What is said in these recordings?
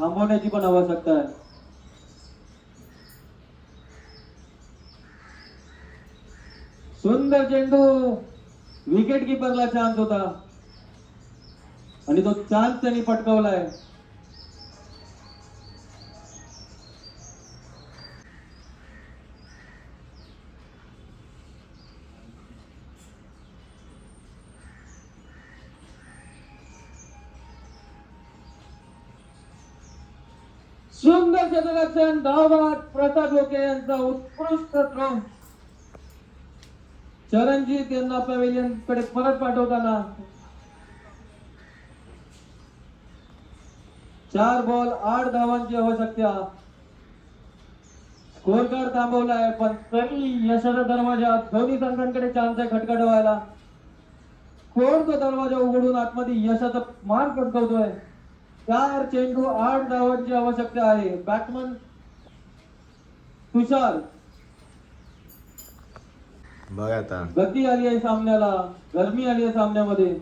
थांबवण्याची पण आवश्यकता आहे. सुंदर चेंडू, विकेट किपरला चान्स होता आणि तो चान्स त्यांनी पटकावलाय. सुंदर क्षेत्ररक्षण, धावबाद प्रसाद ओके यांचा उत्कृष्ट थ्रो. चरणजीत यांना पॅव्हिलियन कडे परत पाठवताना 4 बॉल 8 धावांची आवश्यकता. स्कोर कार्ड थांबवलाय पण तरी यशाचा दरवाजा दोन्ही संघांकडे चान्स आहे खटखटवायला. कोण तो दरवाजा उघडून आतमध्ये यशाचा मार पटकवतोय. 4 चेंडू 8 धावांची आवश्यकता आहे. बॅट्समन तुषार, बघा आता गती आली आहे सामन्याला, गरमी आली आहे सामन्यामध्ये.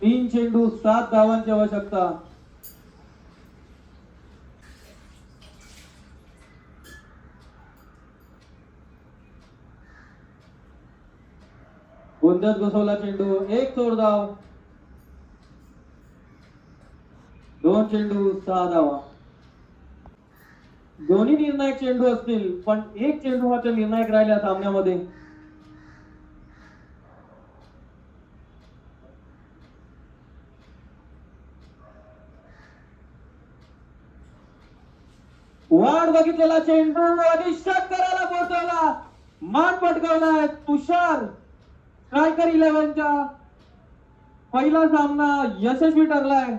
तीन चेंडू 7 धावांची आवश्यकता. गोंधळात घुसवला चेंडू, 1 चोर धाव. 2 चेंडू 6 धावा. दोन्ही निर्णायक चेंडू असतील पण 1 चेंडू मात्र निर्णायक राहिला सामन्यामध्ये. वाट बघितलेला चेंडू आणि षटकाराला पोहोचवला, मान पटकावलाय तुषार. स्ट्रायकर 11चा पहिला सामना यशस्वी ठरलाय.